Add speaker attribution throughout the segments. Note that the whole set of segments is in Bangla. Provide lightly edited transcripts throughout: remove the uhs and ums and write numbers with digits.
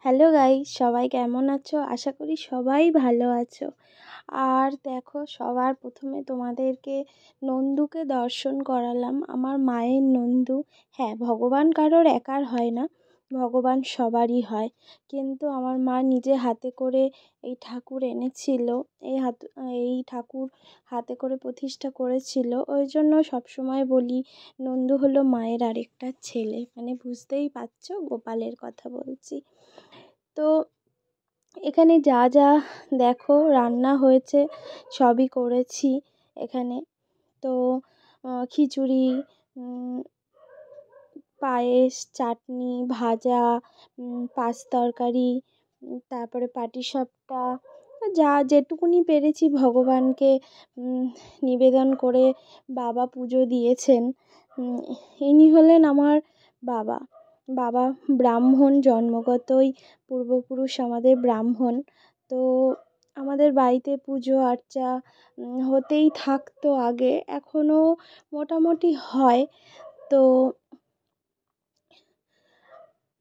Speaker 1: হ্যালো গাইস, সবাই কেমন আছো? আশা করি সবাই ভালো আছো। আর দেখো, সবার প্রথমে তোমাদেরকে নন্দুকে দর্শন করালাম, আমার মায়ের নন্দু। হ্যাঁ, ভগবান কারোর একার হয় না, ভগবান সবারই হয়। কিন্তু আমার মা নিজে হাতে করে এই ঠাকুর এনেছিল, এই ঠাকুর হাতে করে প্রতিষ্ঠা করেছিল। ওই জন্য সবসময় বলি নন্দু হলো মায়ের আরেকটা ছেলে, মানে বুঝতেই পারছো গোপালের কথা বলছি। তো এখানে যা যা দেখো রান্না হয়েছে সবই করেছি এখানে। তো খিচুড়ি, পায়েস, চাটনি, ভাজা, পাঁচ তরকারি, তারপরে পাটিসাপটা, যা যেটুকুনি পেরেছি ভগবানকে নিবেদন করে বাবা পুজো দিয়েছেন। ইনি হলেন আমার বাবা। বাবা ব্রাহ্মণ, জন্মগতই পূর্বপুরুষ আমাদের ব্রাহ্মণ। তো আমাদের বাড়িতে পুজো আর্চা হতেই থাকতো আগে, এখনও মোটামুটি হয়। তো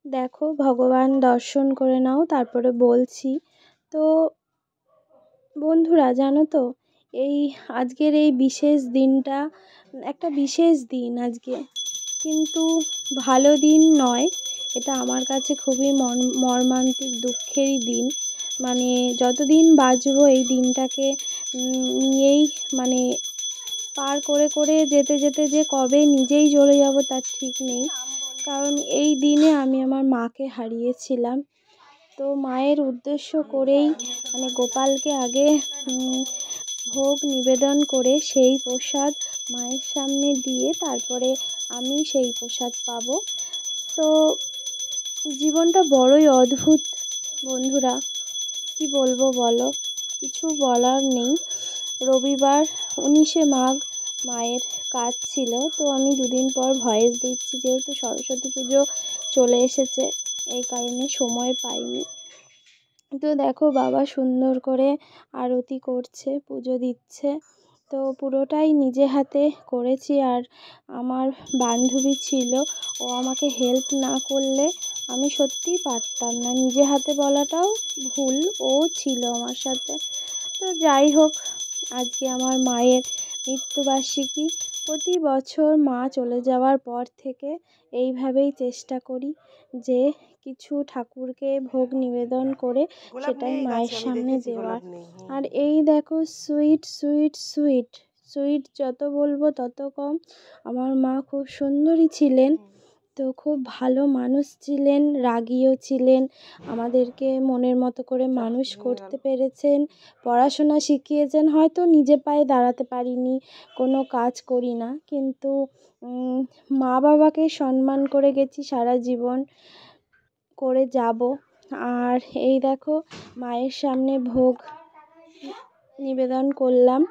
Speaker 1: দেখো, ভগবান দর্শন করে নাও, তারপরে বলছি। তো বন্ধুরা, জানো তো এই আজকের এই বিশেষ দিনটা একটা বিশেষ দিন আজকে, কিন্তু ভালো দিন নয়। এটা আমার কাছে খুবই মর্মান্তিক দুঃখেরই দিন। মানে যতদিন বাঁচবো এই দিনটাকে নিয়েই, মানে পার করে করে যেতে যেতে যে কবে নিজেই চলে যাব তার ঠিক নেই। কারণ এই দিনে আমি আমার মাকে হারিয়েছিলাম। তো মায়ের উদ্দেশ্য করেই, মানে গোপালকে আগে ভোগ নিবেদন করে সেই প্রসাদ মায়ের সামনে দিয়ে তারপরে আমি সেই প্রসাদ পাবো। তো জীবনটা বড়ই অদ্ভুত বন্ধুরা, কি বলবো বলো, কিছু বলার নেই। রবিবার 19শে মাঘ মায়ের কাজ ছিল, তো আমি দুদিন পর ভয়েস দিচ্ছি, যেহেতু সরস্বতী পুজো চলে এসেছে এই কারণে সময় পাইনি। তো দেখো, বাবা সুন্দর করে আরতি করছে, পুজো দিচ্ছে। তো পুরোটাই নিজে হাতে করেছি। আর আমার বান্ধবী ছিল, ও আমাকে হেল্প না করলে আমি সত্যিই পারতাম না। নিজে হাতে বলাটাও ভুল, ও ছিল আমার সাথে। তো যাই হোক, আজকে আমার মায়ের মৃত্যুবার্ষিকী। প্রতি বছর মা চলে যাওয়ার পর থেকে এইভাবেই চেষ্টা করি যে কিছু ঠাকুরকে ভোগ নিবেদন করে সেটাই মায়ের সামনে দেওয়ার। আর এই দেখো, সুইট সুইট সুইট সুইট যত বলবো তত কম। আমার মা খুব সুন্দরী ছিলেন, তো খুব ভালো মানুষ ছিলেন, রাগীও ছিলেন। আমাদেরকে মনের মতো করে মানুষ করতে পেরেছেন, পড়াশোনা শিখিয়েছেন। হয়তো নিজে পায়ে দাঁড়াতে পারিনি, কোনো কাজ করি না, কিন্তু মা বাবাকে সম্মান করে গেছি, সারা জীবন করে যাব। আর এই দেখো, মায়ের সামনে ভোগ নিবেদন করলাম,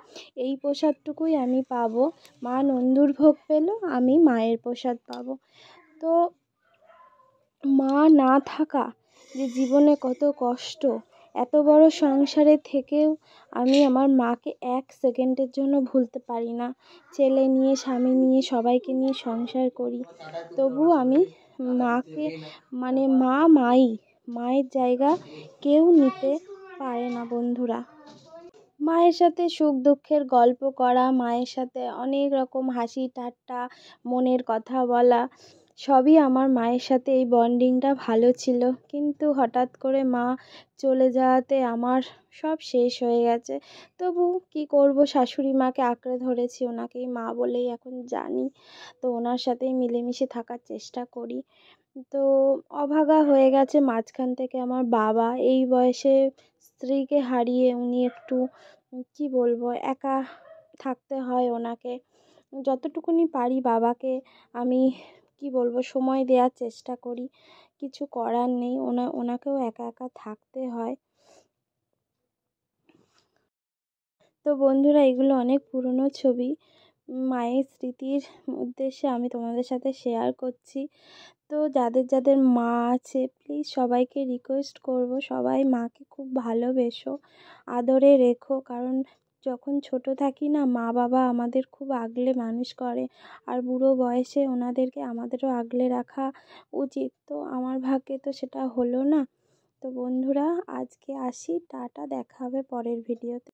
Speaker 1: এই প্রসাদটুকুই আমি পাবো। মা নন্দুর ভোগ পেলো, আমি মায়ের প্রসাদ পাবো। তো মা না থাকা যে জীবনে কত কষ্ট, এত বড় সংসারে থেকেও আমি আমার মাকে এক সেকেন্ডের জন্য ভুলতে পারি না। ছেলে নিয়ে, স্বামী নিয়ে, সবাইকে নিয়ে সংসার করি, তবু আমি মাকে, মানে মায়ের জায়গা কেউ নিতে পারে না বন্ধুরা। মায়ের সাথে সুখ দুঃখের গল্প করা, মায়ের সাথে অনেক রকম হাসি ঠাট্টা, মনের কথা বলা, সবই আমার মায়ের সাথে এই বন্ডিংটা ভালো ছিল। কিন্তু হঠাৎ করে মা চলে যাওয়াতে আমার সব শেষ হয়ে গেছে। তবু কি করব, শাশুড়ি মাকে আঁকড়ে ধরেছি, ওনাকেই মা বলেই এখন জানি। তো ওনার সাথেই মিলেমিশে থাকার চেষ্টা করি। তো অভাগা হয়ে গেছে মাঝখান থেকে আমার বাবা। এই বয়সে স্ত্রীকে হারিয়ে উনি একটু, কি বলবো, একা থাকতে হয় ওনাকে। যতটুকুনি পারি বাবাকে আমি, কি বলবো, সময় দেওয়ার চেষ্টা করি। কিছু করার নেই, ওনাকেও একা একা থাকতে হয়। তো বন্ধুরা, এগুলো অনেক পুরনো ছবি, মায়ের স্মৃতির উদ্দেশ্যে আমি তোমাদের সাথে শেয়ার করছি। তো যাদের যাদের মা আছে, প্লিজ সবাইকে রিকোয়েস্ট করব, সবাই মাকে খুব ভালোবেসো, আদরে রেখো। কারণ যখন ছোট থাকি না, মা বাবা আমাদের খুব আগলে মানুষ করে, আর বুড়ো বয়সে ওনাদেরকে আমাদেরও আগলে রাখা উচিত। তো আমার ভাগ্যে তো সেটা হলো না। তো বন্ধুরা আজকে আসি, টাটা, দেখা হবে পরের ভিডিওতে।